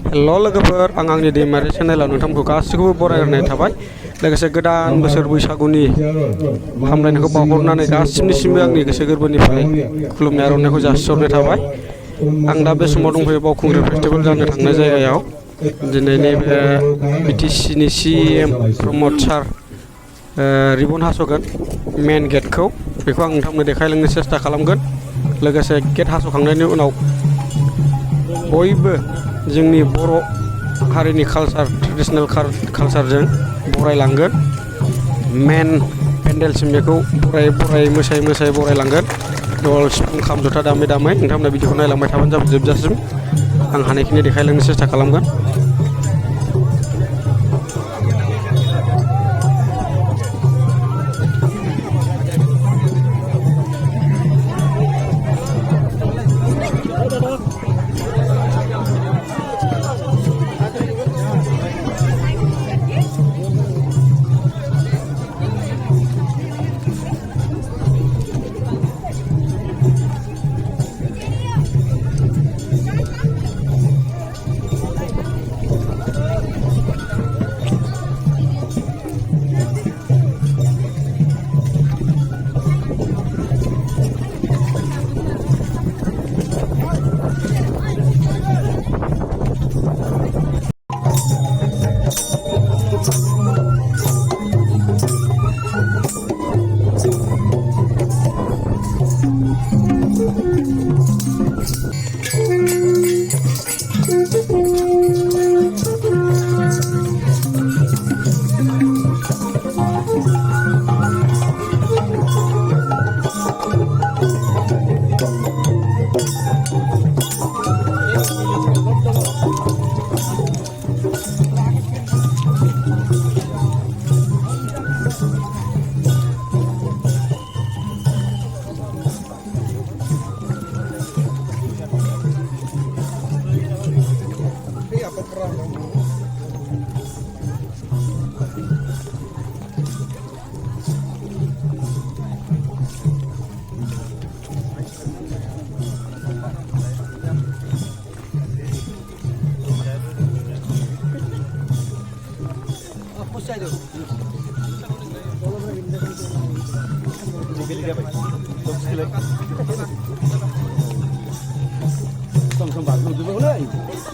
Hello' लोगोफोर आं आंनि दैमारि चेनेलाव नोंथांमोनखौ गासैखौबो बरायनाय थाबाय लोगोसे गोदान बोसोर बैसागुनि हामलायनायखौ बावहरनानै गासिनिसिमबो आंनि गोसो गोरबोनिफ्राय खुलुमनाय आर'नाइखौ जासिहरनाय थाबाय। आं दा बे समाव दंफैयो बावखुंग्रि फेस्टिभेल जानो थांनाय जायगायाव। दिनै नैबे बिटिसिनि CM प्रमद सार रिबन हास'गोन मेन गेटखौ, बेखौ आं नोंथांमोननो देखायलांनो सेस्था खालामगोन। लोगोसे गेट हास'खांनायनि उनाव बयबो जोंनि बर' हारिनि कालचार ट्रेडिसनेल कालचारजों बरायलांगोन। मेन पेन्डेलसिम बेखौ बरायै मोसायै बरायलांगोन। दल सिफुं खाम जथा दामै नोंथांमोना भिडिअखौ नायलांबाय थाबानो जाबाय जोबजासिम। आं हानायखिनि देखायलांनो सेस्था खालामगोन।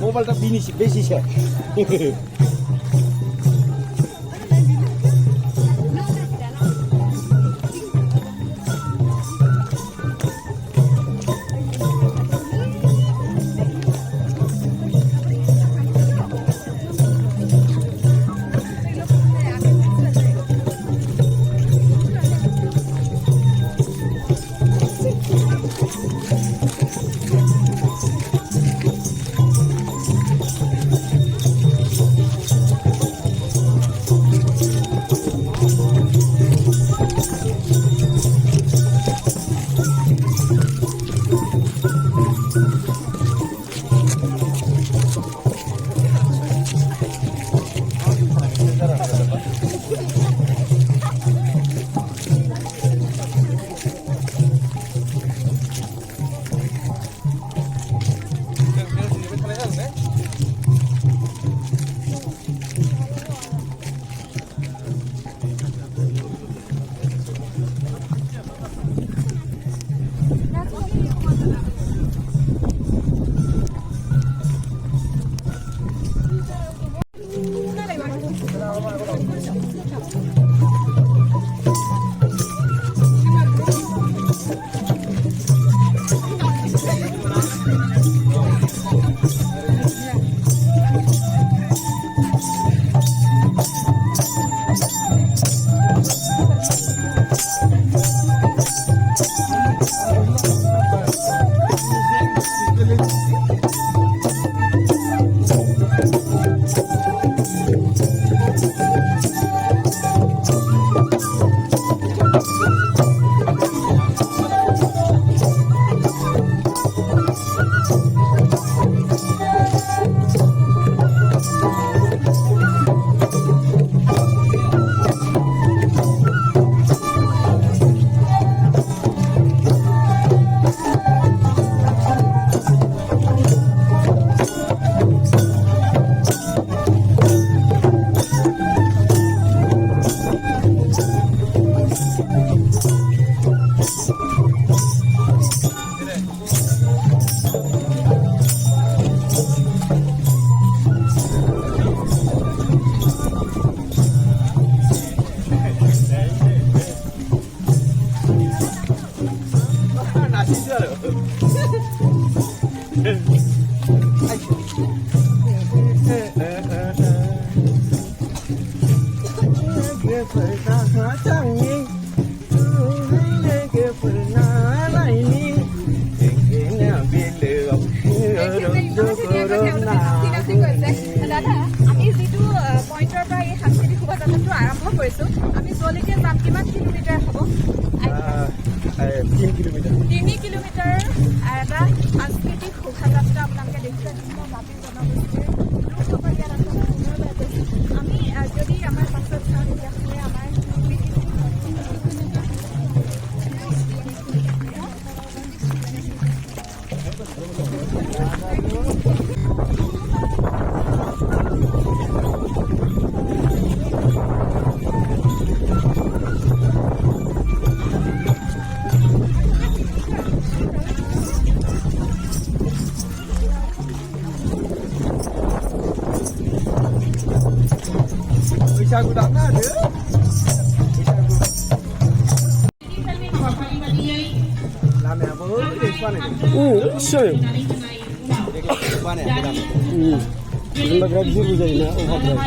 मबाइलটা বেশি শেয়ার দাদা আমি যিটো পইণ্টৰ পৰা এই সাংস্কৃতিক শোভাযাত্ৰাটো আৰম্ভ কৰিছোঁ আমি যলৈকে যাম কিমান কিলোমিটাৰ হ'ব 3 কিলোমিটাৰ 3 কিলোমিটাৰ এটা সাংস্কৃতিক শোভাযাত্ৰা আপোনালোকে দেখিছে বিভিন্ন জাতি জনগোষ্ঠীৰ লোকসকল ইয়াত আছে সুন্দৰভাৱে গৈছে আমি যদি আমাৰ পাছত চাওঁ তেতিয়াহ'লে আমাৰ बैसागु दामना होदो लामायाबो ओरैसो बानायदों निस्सय बानायाखै दाबो जेनेबा बिराद बुरबु जायोना अभाबद्राय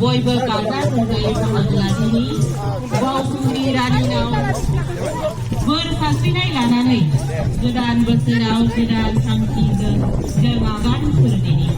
बयबो गाजा गोमजायै बाहागो लानानै बावखुंग्रि रानिनाव बोर सारस्रिनाय लानानै गोदान बोसोराव गोदान थांखिजों जों आगान सुरदिनि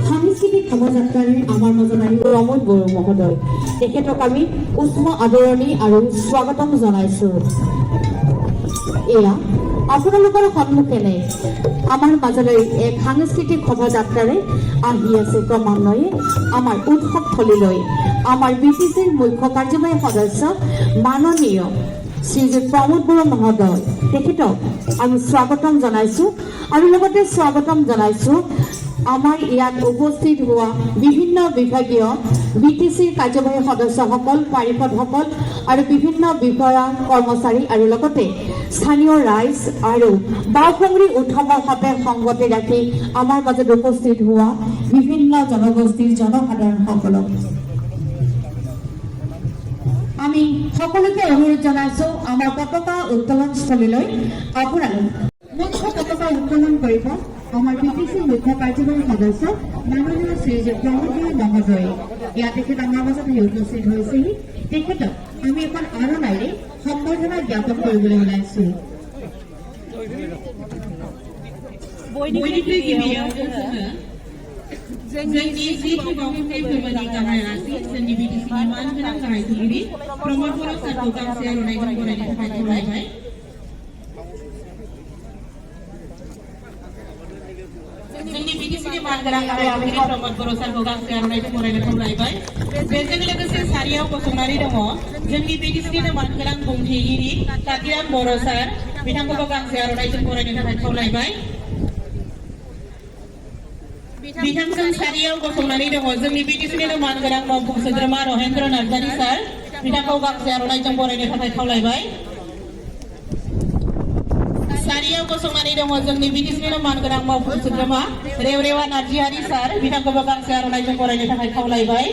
সাংস্কৃতিক শোভাযাত্ৰাৰে আমাৰ মাজত আহি প্ৰমোদ বড়ো মহোদয় তেখেতক আমি উষ্ম আদৰণি আৰু স্বাগতম জনাইছোঁ। এয়া আপোনালোকৰ সন্মুখেৰে আমাৰ মাজলৈ এক সাংস্কৃতিক শোভাযাত্ৰাৰে আহি আছে ক্ৰমান্বয়ে আমাৰ উৎসৱস্থলীলৈ আমাৰ BTCৰ মুখ্য কাৰ্যবাহী সদস্য মাননীয় শ্ৰীযুত প্ৰমোদ বড়ো মহোদয় তেখেতক আমি স্বাগতম জনাইছোঁ আৰু লগতে স্বাগতম জনাইছোঁ আমাৰ ইয়াত উপস্থিত হোৱা বিভিন্ন বিভাগীয় বিটিচিৰ কাৰ্যবাহী সদস্যসকল পাৰিষদসকল আৰু বিভিন্ন বিষয়া কৰ্মচাৰী আৰু লগতে স্থানীয় ৰাইজ আৰু বাওঁসুঙুৰি উৎসৱৰ সৈতে সংগতি ৰাখি আমাৰ মাজত উপস্থিত হোৱা বিভিন্ন জনগোষ্ঠীৰ জনসাধাৰণসকলক আমি সকলোকে অনুৰোধ জনাইছোঁ আমাৰ পতাকা উত্তোলনস্থলীলৈ আপোনালোক মুখ্য পতাকা উত্তোলন কৰিব আমাৰ বিটিচিৰ মুখ্য কাৰ্যবাহী সদস্য মাননীয় শ্ৰীযুত প্ৰমোদ বড়ো মহোদয় ইয়াত তেখেত আমাৰ মাজত উপস্থিত হৈছেহি তেখেতক আমি এখন আৰণাইৰে সম্বৰ্ধনা জ্ঞাপন কৰিবলৈ ওলাইছোঁ जोंनि जिथु बावखुंग्रि फोरबोनि गाहाय आसि जोंनि बिटिसिनि मानगोनां गाहायगिरि प्रमोद बर' सारखौ गांसे आर'नाइजों बरायनो थाखाय खावलायबाय। जोंनि बिटिसिनि मानगोनां गाहायगिरि प्रमोद बर' सारखौ गांसे आर'नाइजों बरायनो खावलायबाय। बेजों लोगोसे सारियाव गसंनानै दङ जोंनि बिटिसिनिनो मानगोनां बुंथिगिरि कातिराम बर' सार बिथांखौबो गांसे आर'नाइजों बरायनो थाखाय खावलायबाय। बिथांजों सारियाव गसंनानै दङ जोंनि बिटिसिनिनो मानगोनां मावफुं सोद्रोमा रहेन्द्र नार्जारि सार बिथांखौ गांसे आर'नाइजों बरायनो थाखाय खावलायबाय। सारियाव गसंनानै दङ जोंनि बिटिसिनिनो मानगोनां मावफुं सोद्रोमा रेवरेवा नार्जिहारि सार बिथांखौबो गांसे आर'नाइजों बरायनो थाखाय खावलायबाय।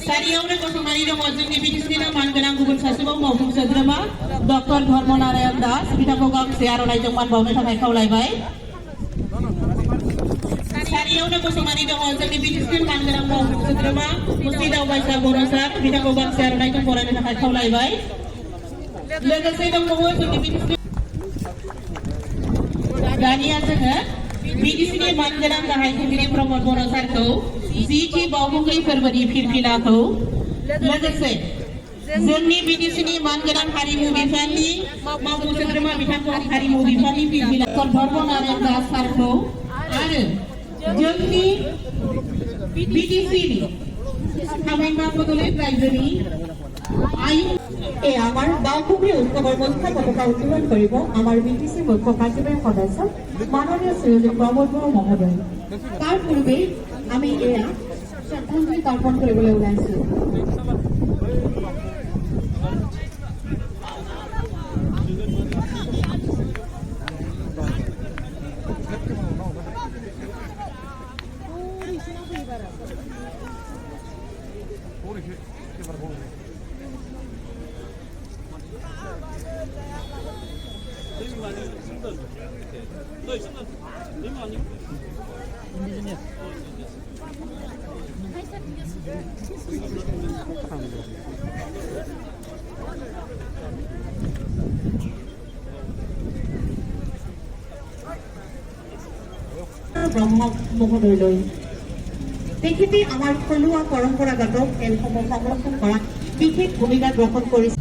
सारियावनो गसंनानै दङ जोंनि बिटिसिनिनो मानगोनां गुबुन सासेबाव मावफुं सोद्रोमा डक्टर धर्म नारायण दास बिथांखौ गांसे आर'नाइजों मान बावनो थाखाय खावलायबाय। सारियावनो गसंनानै दङ जोंनि बिटिसिनि मानगोनां मावफुं सोद्रोमा मुस्रि दावबायसा बर' सार बिथांखौ गांसे आर'नाइजों बरायनो थाखाय खावलायबाय। लोगोसे दंबावो जोंनि बिटिसिनि दानिया जोङो बिटिसिनि मानगोनां गाहायगिरि प्रमोद बर' सारखौ जिथि बावखुंग्रि फोरबोनि फिरफिलाखौ लोगोसे जोंनि बिटिसिनि मानगोनां हारिमु बिफाननि मावफुं सोद्रोमा बिथांखौ हारिमु बिफाननि फिरफिला धर्म नारायण दास सारखौ आरो जोंनि बिटिसिनि थामहिनबा बड'लेण्ड रायजोनि এই আমাৰ বাওঁসুঙুৰি উৎসৱৰ মুখ্য পতাকা উত্তোলন কৰিব আমাৰ বিটিচিৰ মুখ্য কাৰ্যবাহী সদস্য মাননীয় শ্ৰীযুত প্ৰমোদ বড়ো মহোদয় তাৰ পূৰ্বে আমি এয়া শ্ৰদ্ধাঞ্জলি তৰ্পণ কৰিবলৈ ওলাইছোঁ ব্ৰহ্ম মহোদয়লৈ তেখেতে আমাৰ থলুৱা পৰম্পৰাগত খেলসমূহ সংৰক্ষণ কৰাত বিশেষ ভূমিকা গ্ৰহণ কৰিছে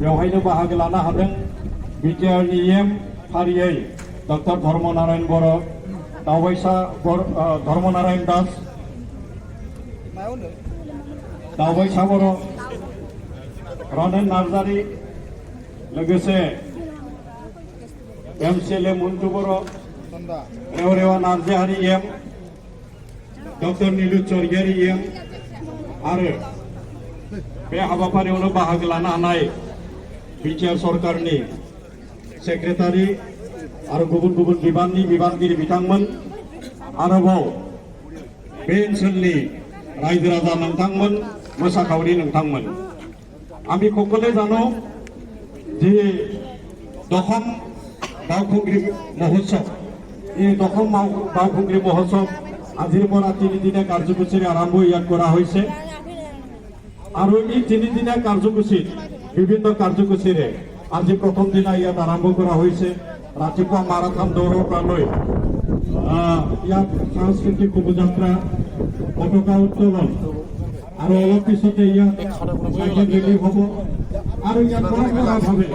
बेवहायनो बाहागो लानो हादों बिटिआरनि एम फारियै डक्टर धर्म नारायण बर' दावबायसा धर्म नारायण दास दावबायसा बर' रनेन नार्जारि लोगोसे एमसिएलए मन्टु बर' रेवरेवा नार्जिहारि एम डक्टर नीलु चौधरी एम आरो बे हाबाफारियावनो बाहागो लानो हानाय बिटिआर सरकारनि सेक्रेटारि आरो गुबुन गुबुन बिबाननि बिबानगिरि बिथांमोन आरोबाव बे ओनसोलनि रायजो राजा नोंथांमोन मोसाखावरि नोंथांमोन आम्ही সকলে জানো যে দশম বাওঁসুঙুৰি মহোৎসৱ এই দশম বাওঁসুঙুৰি মহোৎসৱ আজিৰ পৰা 3 দিনীয়া কাৰ্যসূচীৰে আৰম্ভ ইয়াত কৰা হৈছে আৰু এই 3 দিনীয়া কাৰ্যসূচীত বিভিন্ন কাৰ্যসূচীৰে আজি প্ৰথম দিনা ইয়াত আৰম্ভ কৰা হৈছে ৰাতিপুৱা মাৰাথন দৌৰৰ পৰা লৈ ইয়াত সাংস্কৃতিক শোভাযাত্ৰা পতাকা উত্তোলন আৰু অলপ পিছতে ইয়াত চাইকেল ৰিলিভ হ'ব আৰু ইয়াত বৰা ভাৱে